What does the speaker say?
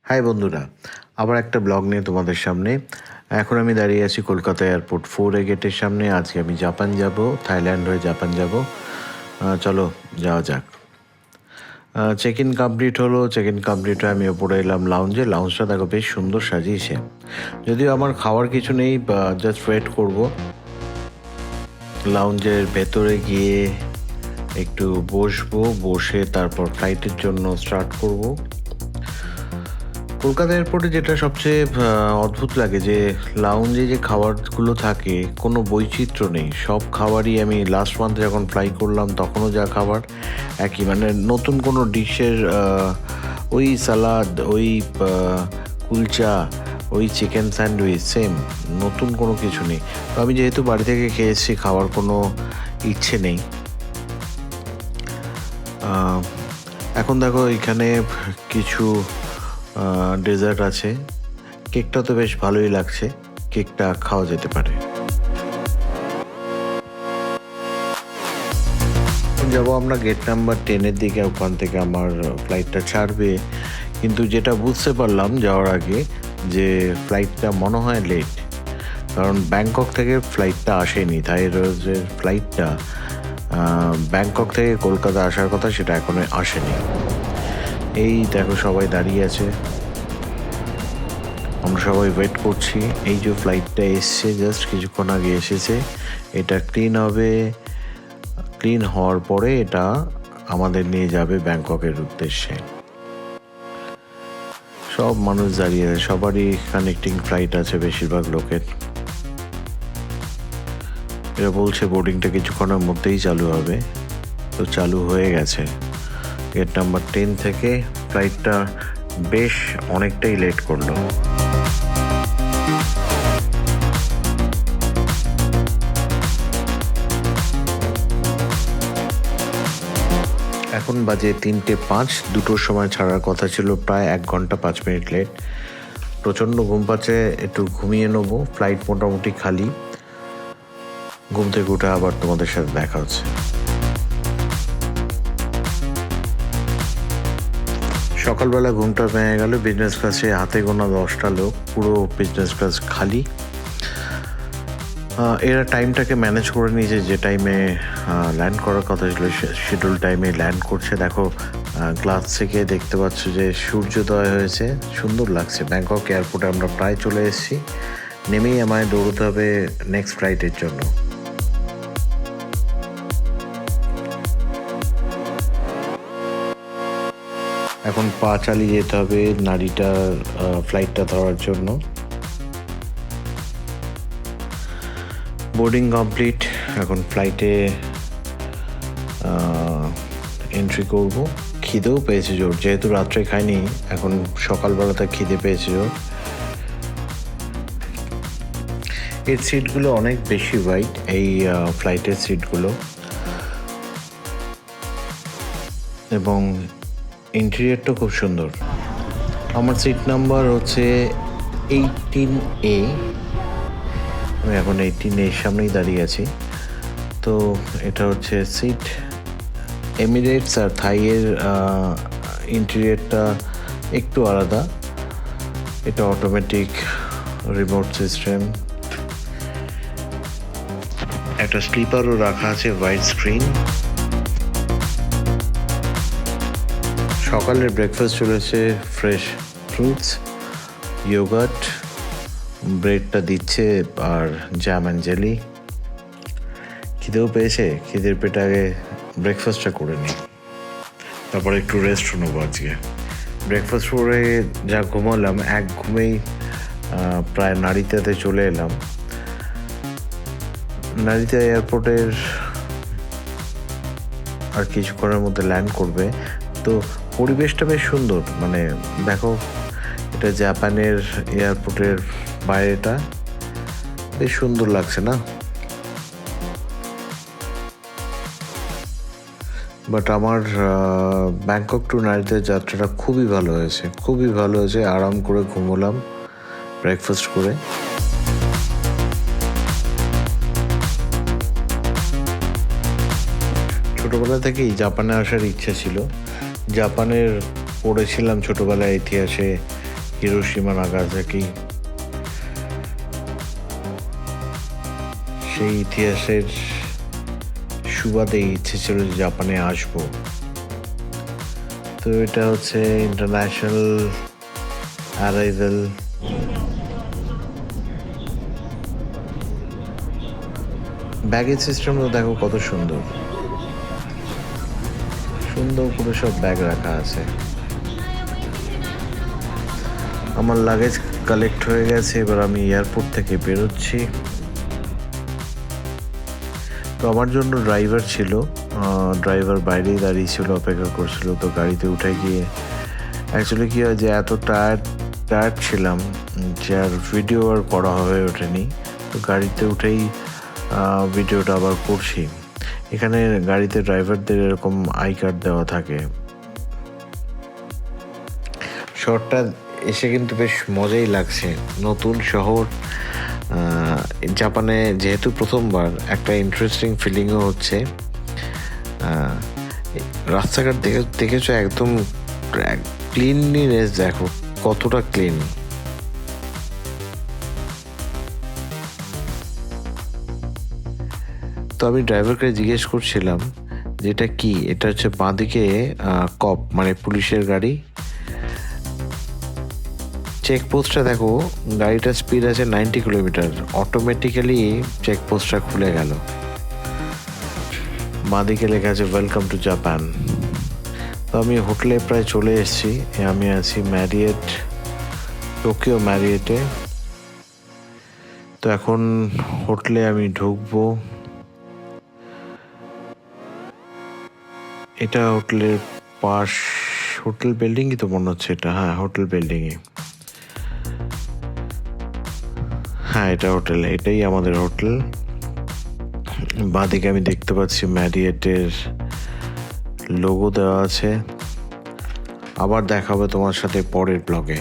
High বন্ধুরা, আবার একটা ব্লগ নিয়ে তোমাদের সামনে। এখন আমি দাঁড়িয়ে আছি কলকাতা এয়ারপোর্ট 4A গেটের সামনে। আজকে আমি জাপান যাব, থাইল্যান্ড হয়ে জাপান যাব। চলো যাওয়া যাক। চেক ইন কমপ্লিট হলো। চেক ইন কমপ্লিট হয়ে আমি ওপরে এলাম লাউঞ্জে। লাউঞ্জটা দেখো বেশ সুন্দর সাজিয়েছে। যদিও আমার খাওয়ার কিছু নেই, জাস্ট ওয়েট করব। লাউঞ্জের ভেতরে গিয়ে একটু বসবো, বসে তারপর ফ্লাইটের জন্য স্টার্ট করব। কলকাতা এয়ারপোর্টে যেটা সবচেয়ে অদ্ভুত লাগে যে লাউঞ্জে যে খাবারগুলো থাকে কোনো বৈচিত্র্য নেই। সব খাবারই আমি লাস্ট মান্থে যখন ফ্লাই করলাম তখনও যা খাবার একই, মানে নতুন কোনো ডিশের ওই সালাদ, ওই কুলচা, ওই চিকেন স্যান্ডউইচ সেম, নতুন কোনো কিছু নেই। তো আমি যেহেতু বাড়ি থেকে খেয়ে এসেছি, খাওয়ার কোনো ইচ্ছে নেই। এখন দেখো এখানে কিছু ডেজার্ট আছে। কেকটা তো বেশ ভালোই লাগছে, কেকটা খাওয়া যেতে পারে। যাবো আমরা গেট নাম্বার 10-এর দিকে, ওখান থেকে আমার ফ্লাইটটা ছাড়বে। কিন্তু যেটা বুঝতে পারলাম যাওয়ার আগে যে ফ্লাইটটা মনে হয় লেট, কারণ ব্যাংকক থেকে ফ্লাইটটা আসেনি। থাইরয়েজের ফ্লাইটটা ব্যাংকক থেকে কলকাতা আসার কথা, সেটা এখনো আসেনি। এই দেখো সবাই দাঁড়িয়ে আছে, আমরা সবাই ওয়েট করছি। এই যে ফ্লাইটটা এসছে, জাস্ট কিছুক্ষণ আগে এসেছে। এটা ক্লিন হবে, ক্লিন হওয়ার পরে এটা আমাদের নিয়ে যাবে ব্যাংককের উদ্দেশ্যে। সব মানুষ দাঁড়িয়ে আছে, সবারই কানেক্টিং ফ্লাইট আছে বেশিরভাগ লোকের। এরা বলছে বোর্ডিংটা কিছুক্ষণের মধ্যেই চালু হবে, তো চালু হয়ে গেছে। গেট নাম্বার 10 থেকে ফ্লাইটটা বেশ অনেকটাই লেট করলো। এখন বাজে 3:05, 2টোর সময় ছাড়ার কথা ছিল, প্রায় 1 ঘন্টা 5 মিনিট লেট। প্রচণ্ড ঘুম পাচ্ছে, একটু ঘুমিয়ে নেবো। ফ্লাইট মোটামুটি খালি। ঘুম থেকে উঠে আবার তোমাদের সাথে দেখা হচ্ছে। সকালবেলা ঘুমটা ভেঙে গেল। বিজনেস ক্লাসে হাতে গোনা 10টা লোক, পুরো বিজনেস ক্লাস খালি। এরা টাইমটাকে ম্যানেজ করে নিয়েছে, যে টাইমে ল্যান্ড করার কথা ছিল শিডিউল টাইমে ল্যান্ড করছে। দেখো গ্লাস থেকে দেখতে পাচ্ছ যে সূর্যোদয় হয়েছে, সুন্দর লাগছে। ব্যাংকক এয়ারপোর্টে আমরা প্রায় চলে এসেছি। নেমেই আমায় দৌড়তে হবে নেক্সট ফ্লাইটের জন্য। এখন পা চালিয়ে যেতে হবে নারীটার ফ্লাইটটা ধরার জন্য। বোর্ডিং কমপ্লিট, এখন ফ্লাইটে এন্ট্রি করব। খিদেও পেয়েছে জোর, যেহেতু রাত্রে খাইনি, এখন সকালবেলাতে খিদে পেয়েছে জোর। এর সিটগুলো অনেক বেশি ওয়াইড, এই ফ্লাইটের সিটগুলো, এবং ইন্টেরিয়রটা খুব সুন্দর। আমার সিট নাম্বার হচ্ছে 18A। আমি এখন 18A সামনেই দাঁড়িয়ে আছি। তো এটা হচ্ছে সিট। এমিরেটস আর থাইয়ের ইন্টেরিয়রটা একটু আলাদা। এটা অটোমেটিক রিমোট সিস্টেম। একটা স্লিপারও রাখা আছে, হোয়াইট স্ক্রিন। সকালের ব্রেকফাস্ট চলেছে, ফ্রেশ ফ্রুটস, ইয়োগার্ট, ব্রেডটা দিচ্ছে, আর জ্যাম অ্যান্ড জেলি। খিদেও পেয়েছে, খিদের পেটে আগে ব্রেকফাস্টটা করে নিই, তারপর একটু রেস্ট নেবো আজকে। ব্রেকফাস্ট করে যা ঘুমালাম, এক ঘুমেই প্রায় নারিতাতে চলে এলাম। নারিতা এয়ারপোর্টের আর কিছুক্ষণের মধ্যে ল্যান্ড করবে। তো পরিবেশটা বেশ সুন্দর, মানে দেখো এটা জাপানের এয়ারপোর্টের বাইরেটা বেশ সুন্দর লাগছে না? বাট আমার ব্যাংকক টু নারিতার যাত্রাটা খুবই ভালো হয়েছে, খুবই ভালো হয়েছে। আরাম করে ঘুমোলাম ব্রেকফাস্ট করে। ছোটোবেলা থেকেই জাপানে আসার ইচ্ছা ছিল। জাপানের পড়েছিলাম ছোটোবেলায় ইতিহাসে, হিরোশিমা নাগাসাকি, সেই ইতিহাসের সুবাদে ইচ্ছে ছিল যে জাপানে আসবো। তো এটা হচ্ছে ইন্টারন্যাশনাল অ্যারাইভেল। ব্যাগেজ সিস্টেমও দেখো কত সুন্দর সুন্দর করে সব ব্যাগ রাখা আছে। আমার লাগেজ কালেক্ট হয়ে গেছে, এবার আমি এয়ারপোর্ট থেকে বেরোচ্ছি। তো আমার জন্য ড্রাইভার ছিল, ড্রাইভার বাইরেই দাঁড়িয়ে ছিল, অপেক্ষা করছিল। তো গাড়িতে উঠে গিয়ে অ্যাকচুয়ালি কী হয় যে এত টায়ার্ড ছিলাম যে আর ভিডিও আর করা হয়ে ওঠেনি। তো গাড়িতে উঠেই ভিডিওটা আবার করছি। এখানে গাড়িতে ড্রাইভারদের এরকম আই কার্ড দেওয়া থাকে। শহরটা এসে কিন্তু বেশ মজাই লাগছে, নতুন শহর জাপানে যেহেতু প্রথমবার, একটা ইন্টারেস্টিং ফিলিংও হচ্ছে। রাস্তাঘাট দেখেছো একদম ক্লিনলিনেস, দেখো কতটা ক্লিন। তো আমি ড্রাইভারকে জিজ্ঞেস করছিলাম যে এটা কি, এটা হচ্ছে বাঁদিকে কপ মানে পুলিশের গাড়ি। চেকপোস্টটা দেখো, গাড়িটার স্পিড আছে 90 কিলোমিটার, অটোমেটিক্যালি চেকপোস্টটা খুলে গেল। বাঁদিকে লেখা আছে ওয়েলকাম টু জাপান। তো আমি হোটেলে প্রায় চলে এসেছি। আমি আছি টোকিও ম্যারিয়েটে। তো এখন হোটেলে আমি ঢুকবো। এটা হোটেলের হোটেল বিল্ডিংই তো মনে হচ্ছে এটা। হ্যাঁ, হোটেল বিল্ডিংয়ে। হ্যাঁ, এটা হোটেল, এটাই আমাদের হোটেল। বাঁদিকে আমি দেখতে পাচ্ছি ম্যারিয়েটের লোগো দেওয়া আছে। আবার দেখা হবে তোমার সাথে পরের ব্লগে।